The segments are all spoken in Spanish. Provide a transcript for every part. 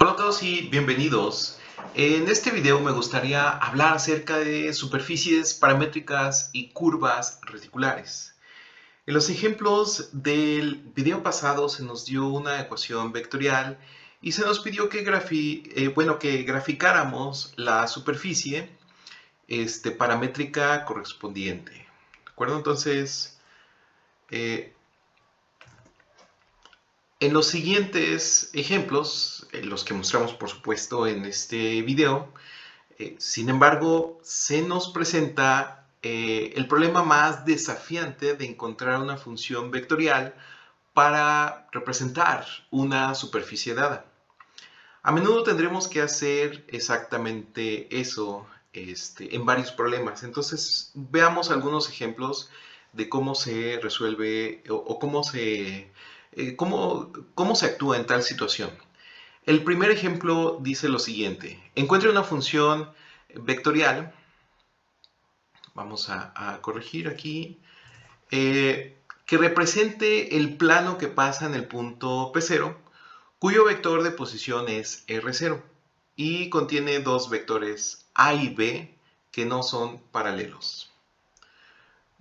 Hola a todos y bienvenidos. En este video me gustaría hablar acerca de superficies paramétricas y curvas reticulares. En los ejemplos del video pasado se nos dio una ecuación vectorial y se nos pidió que, que graficáramos la superficie paramétrica correspondiente. ¿De acuerdo? Entonces, eh, en los siguientes ejemplos, los que mostramos por supuesto en este video, sin embargo, se nos presenta el problema más desafiante de encontrar una función vectorial para representar una superficie dada. A menudo tendremos que hacer exactamente eso en varios problemas. Entonces, veamos algunos ejemplos de cómo se resuelve o cómo se actúa en tal situación. El primer ejemplo dice lo siguiente. Encuentre una función vectorial. Vamos a corregir aquí. Que represente el plano que pasa en el punto P0, cuyo vector de posición es R0 y contiene dos vectores A y B que no son paralelos.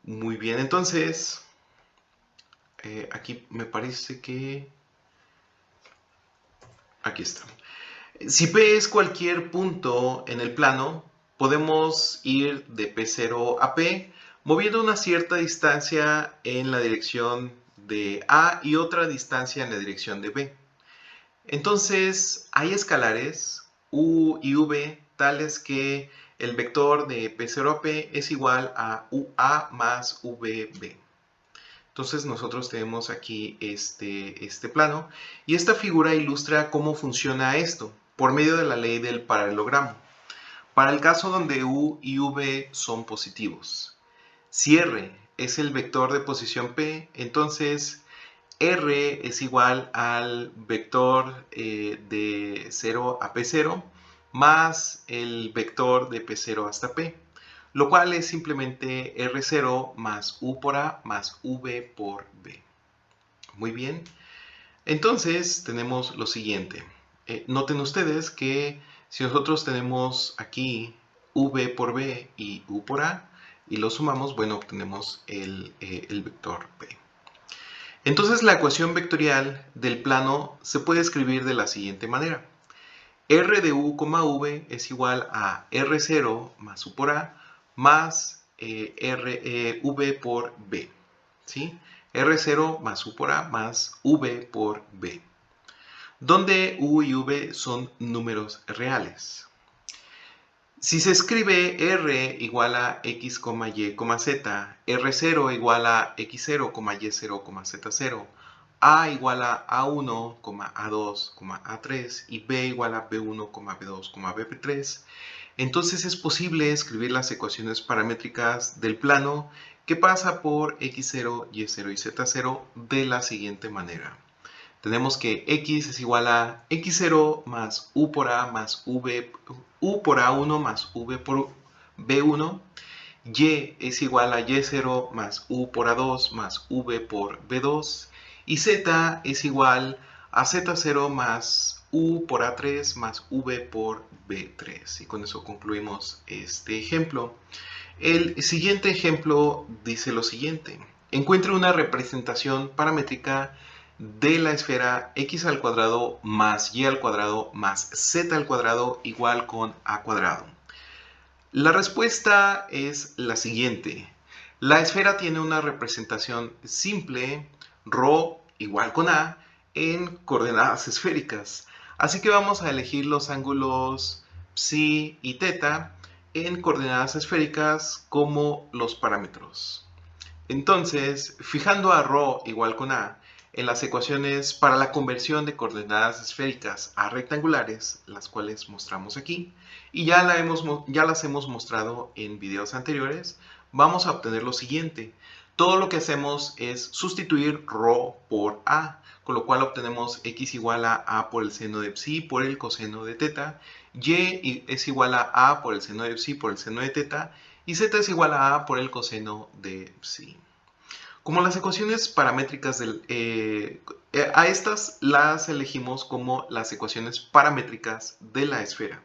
Muy bien, entonces, aquí me parece que... Aquí está. Si P es cualquier punto en el plano, podemos ir de P0 a P moviendo una cierta distancia en la dirección de A y otra distancia en la dirección de B. Entonces, hay escalares U y V tales que el vector de P0 a P es igual a UA más VB. Entonces nosotros tenemos aquí este plano y esta figura ilustra cómo funciona esto por medio de la ley del paralelogramo. Para el caso donde U y V son positivos, si R es el vector de posición P, entonces R es igual al vector de 0 a P0 más el vector de P0 hasta P, lo cual es simplemente R0 más U por A más V por B. Muy bien, entonces tenemos lo siguiente. Noten ustedes que si nosotros tenemos aquí V por B y U por A y lo sumamos, bueno, obtenemos el vector B. Entonces la ecuación vectorial del plano se puede escribir de la siguiente manera. R de U, V es igual a R0 más U por A más V por B. ¿Sí? R0 más U por A más V por B. Donde U y V son números reales. Si se escribe R igual a X, Y, Z, R0 igual a X0, Y0, Z0, A igual a A1, A2, A3 y B igual a B1, B2, BP3, entonces es posible escribir las ecuaciones paramétricas del plano que pasa por X0, Y0 y Z0 de la siguiente manera. Tenemos que X es igual a X0 más U por A más V, U por A1 más V por B1. Y es igual a Y0 más U por A2 más V por B2. Y Z es igual a Z0 más U por A3 más V por B3. Y con eso concluimos este ejemplo. El siguiente ejemplo dice lo siguiente. Encuentre una representación paramétrica de la esfera x al cuadrado más y al cuadrado más z al cuadrado igual con a cuadrado. La respuesta es la siguiente. La esfera tiene una representación simple, ρ igual con a, en coordenadas esféricas. Así que vamos a elegir los ángulos psi y teta en coordenadas esféricas como los parámetros. Entonces, fijando a ρ igual con a en las ecuaciones para la conversión de coordenadas esféricas a rectangulares, las cuales mostramos aquí, y ya las hemos mostrado en videos anteriores, vamos a obtener lo siguiente. Todo lo que hacemos es sustituir ρ por a, con lo cual obtenemos x igual a por el seno de psi por el coseno de teta, y es igual a por el seno de psi por el seno de teta, y z es igual a por el coseno de psi. Como las ecuaciones paramétricas a estas las elegimos como las ecuaciones paramétricas de la esfera.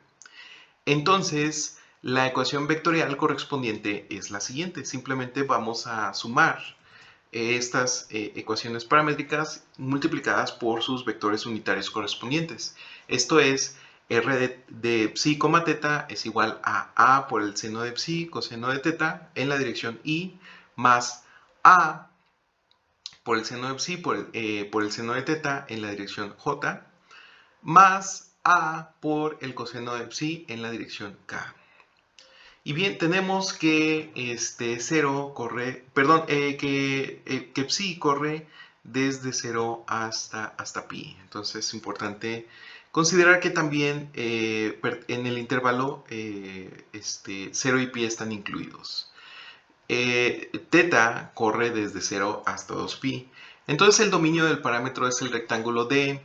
Entonces, la ecuación vectorial correspondiente es la siguiente. Simplemente vamos a sumar estas ecuaciones paramétricas multiplicadas por sus vectores unitarios correspondientes. Esto es, r de psi, teta es igual a por el seno de psi coseno de teta en la dirección y más a por el seno de psi por el seno de teta en la dirección j más a por el coseno de psi en la dirección k. Y bien, tenemos que 0 corre, perdón, que psi corre desde 0 hasta pi. Entonces es importante considerar que también en el intervalo 0 y pi están incluidos. Teta corre desde 0 hasta 2pi. Entonces el dominio del parámetro es el rectángulo D,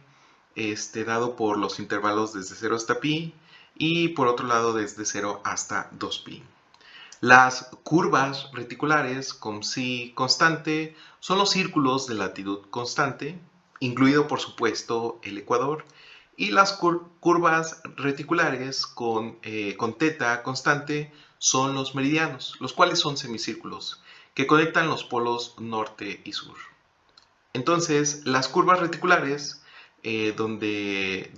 dado por los intervalos desde 0 hasta pi y por otro lado desde 0 hasta 2pi. Las curvas reticulares con psi constante son los círculos de latitud constante, incluido por supuesto el ecuador, y las curvas reticulares con teta constante son los meridianos, los cuales son semicírculos que conectan los polos norte y sur. Entonces, las curvas reticulares, donde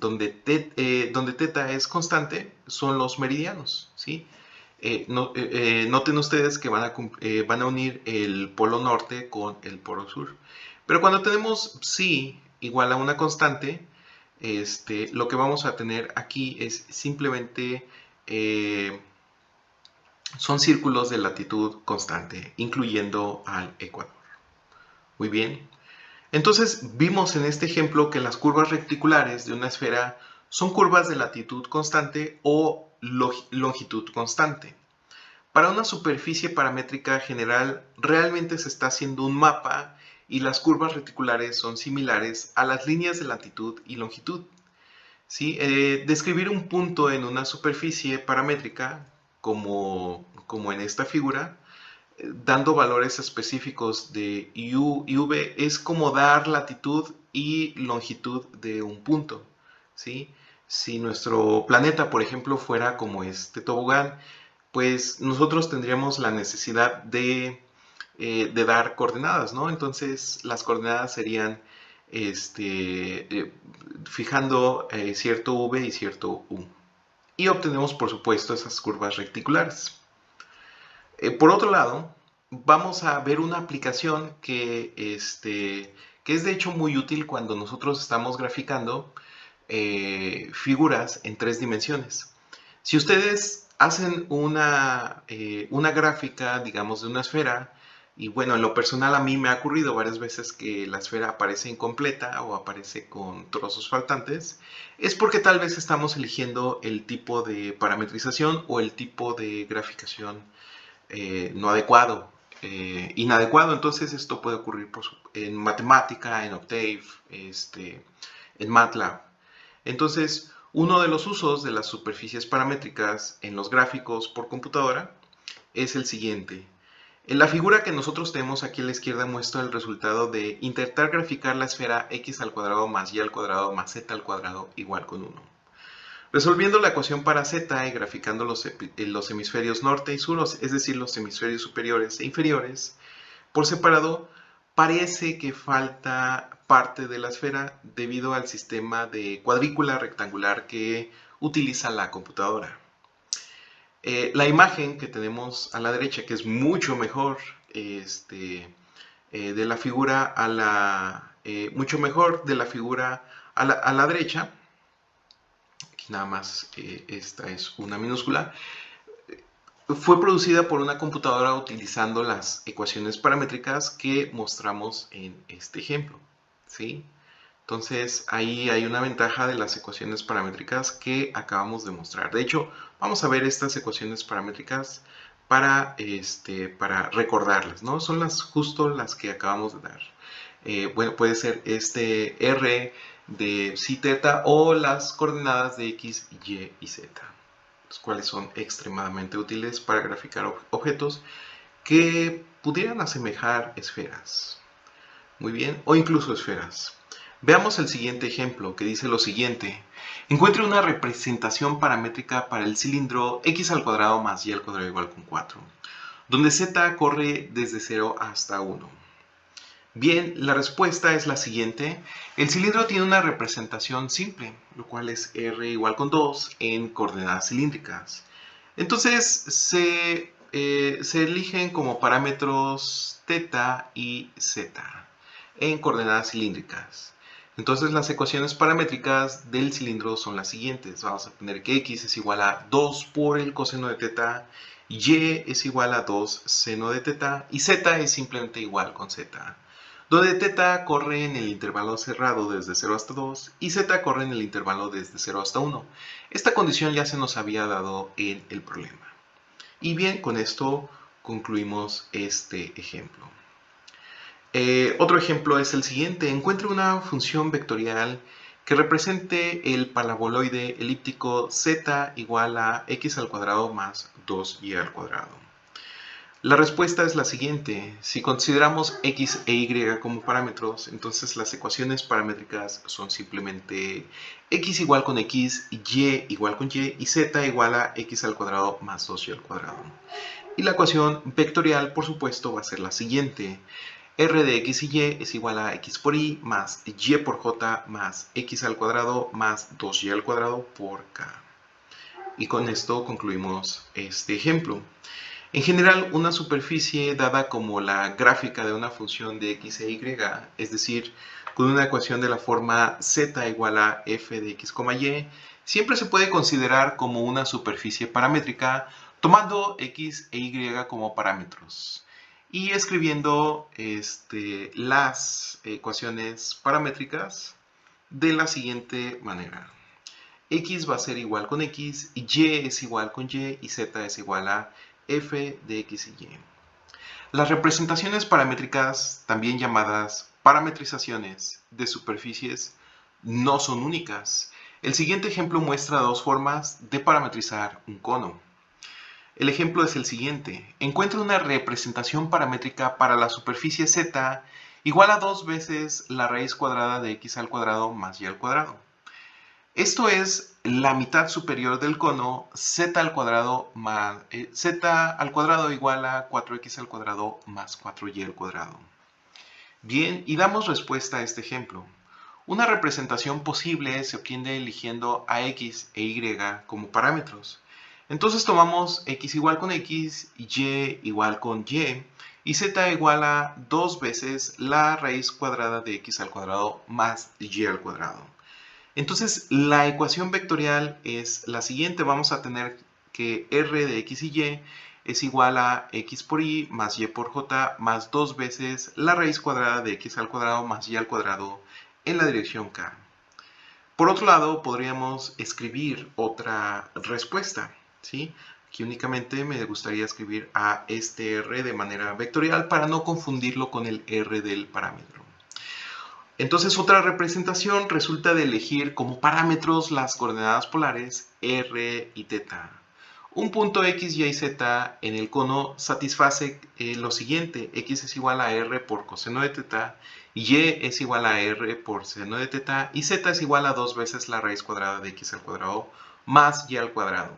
teta es constante, son los meridianos, ¿sí? Noten ustedes que van a unir el polo norte con el polo sur. Pero cuando tenemos psi igual a una constante, lo que vamos a tener aquí es simplemente son círculos de latitud constante, incluyendo al ecuador. Muy bien. Entonces vimos en este ejemplo que las curvas reticulares de una esfera son curvas de latitud constante o longitud constante. Para una superficie paramétrica general realmente se está haciendo un mapa y las curvas reticulares son similares a las líneas de latitud y longitud. ¿Sí? Describir un punto en una superficie paramétrica, como en esta figura, dando valores específicos de u y v, es como dar latitud y longitud de un punto, ¿sí? Si nuestro planeta, por ejemplo, fuera como este tobogán, pues nosotros tendríamos la necesidad de dar coordenadas, ¿no? Entonces las coordenadas serían fijando cierto v y cierto u. Y obtenemos, por supuesto, esas curvas reticulares. Por otro lado, vamos a ver una aplicación que es de hecho muy útil cuando nosotros estamos graficando figuras en 3 dimensiones. Si ustedes hacen una gráfica, digamos, de una esfera, y bueno, en lo personal a mí me ha ocurrido varias veces que la esfera aparece incompleta o aparece con trozos faltantes, es porque tal vez estamos eligiendo el tipo de parametrización o el tipo de graficación no adecuado, inadecuado. Entonces esto puede ocurrir en matemática, en Octave, en MATLAB. Entonces, uno de los usos de las superficies paramétricas en los gráficos por computadora es el siguiente. En la figura que nosotros tenemos aquí a la izquierda muestra el resultado de intentar graficar la esfera x al cuadrado más y al cuadrado más z al cuadrado igual con 1. Resolviendo la ecuación para z y graficando los hemisferios norte y sur, es decir, los hemisferios superiores e inferiores, por separado, parece que falta parte de la esfera debido al sistema de cuadrícula rectangular que utiliza la computadora. La imagen que tenemos a la derecha, que es mucho mejor de la figura mucho mejor de la figura a la derecha, aquí nada más esta es una minúscula, fue producida por una computadora utilizando las ecuaciones paramétricas que mostramos en este ejemplo, ¿sí? Entonces ahí hay una ventaja de las ecuaciones paramétricas que acabamos de mostrar. De hecho, vamos a ver estas ecuaciones paramétricas para recordarlas, ¿no? Son justo las que acabamos de dar. Bueno, puede ser R de psi teta o las coordenadas de x, y z, los cuales son extremadamente útiles para graficar objetos que pudieran asemejar esferas. Muy bien, o incluso esferas. Veamos el siguiente ejemplo que dice lo siguiente. Encuentre una representación paramétrica para el cilindro x al cuadrado más y al cuadrado igual con 4, donde z corre desde 0 hasta 1. Bien, la respuesta es la siguiente. El cilindro tiene una representación simple, lo cual es r igual con 2 en coordenadas cilíndricas. Entonces se eligen como parámetros θ y z en coordenadas cilíndricas. Entonces las ecuaciones paramétricas del cilindro son las siguientes. Vamos a tener que x es igual a 2 por el coseno de θ, y es igual a 2 seno de θ y z es simplemente igual con z, donde θ corre en el intervalo cerrado desde 0 hasta 2 y z corre en el intervalo desde 0 hasta 1. Esta condición ya se nos había dado en el problema. Y bien, con esto concluimos este ejemplo. Otro ejemplo es el siguiente. Encuentre una función vectorial que represente el paraboloide elíptico z igual a x al cuadrado más 2y al cuadrado. La respuesta es la siguiente. Si consideramos x e y como parámetros, entonces las ecuaciones paramétricas son simplemente x igual con x, y igual con y z igual a x al cuadrado más 2y al cuadrado. Y la ecuación vectorial, por supuesto, va a ser la siguiente. R de x y es igual a x por y más y por j más x al cuadrado más 2y al cuadrado por k. Y con esto concluimos este ejemplo. En general, una superficie dada como la gráfica de una función de x e y, es decir, con una ecuación de la forma z igual a f de x, y, siempre se puede considerar como una superficie paramétrica tomando x e y como parámetros y escribiendo las ecuaciones paramétricas de la siguiente manera. X va a ser igual con x, y es igual con y z es igual a f de x y y. Las representaciones paramétricas, también llamadas parametrizaciones de superficies, no son únicas. El siguiente ejemplo muestra dos formas de parametrizar un cono. El ejemplo es el siguiente. Encuentra una representación paramétrica para la superficie z igual a 2 veces la raíz cuadrada de x al cuadrado más y al cuadrado. Esto es la mitad superior del cono z al cuadrado igual a 4x al cuadrado más 4y al cuadrado. Bien, y damos respuesta a este ejemplo. Una representación posible se obtiene eligiendo a x e y como parámetros. Entonces tomamos x igual con x, y igual con y z igual a 2 veces la raíz cuadrada de x al cuadrado más y al cuadrado. Entonces la ecuación vectorial es la siguiente. Vamos a tener que r de x y y es igual a x por y más y por j más 2 veces la raíz cuadrada de x al cuadrado más y al cuadrado en la dirección k. Por otro lado, podríamos escribir otra respuesta, ¿sí? Aquí únicamente me gustaría escribir a este r de manera vectorial para no confundirlo con el r del parámetro. Entonces, otra representación resulta de elegir como parámetros las coordenadas polares r y θ. Un punto x, y, z en el cono satisface lo siguiente. X es igual a r por coseno de θ, y es igual a r por seno de θ, y z es igual a 2 veces la raíz cuadrada de x al cuadrado más y al cuadrado.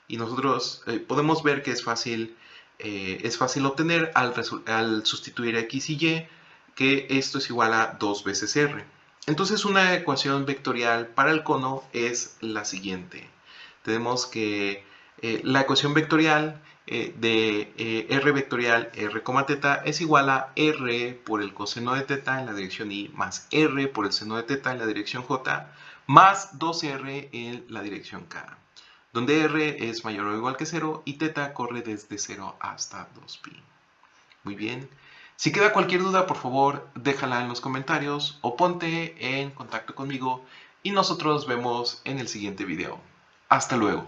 Y nosotros podemos ver que es fácil obtener al sustituir x y y, que esto es igual a 2 veces r. Entonces una ecuación vectorial para el cono es la siguiente. Tenemos que la ecuación vectorial de r vectorial r, θ es igual a r por el coseno de θ en la dirección y más r por el seno de θ en la dirección j más 2r en la dirección k, donde r es mayor o igual que 0 y θ corre desde 0 hasta 2pi. Muy bien. Si queda cualquier duda, por favor, déjala en los comentarios o ponte en contacto conmigo y nosotros nos vemos en el siguiente video. Hasta luego.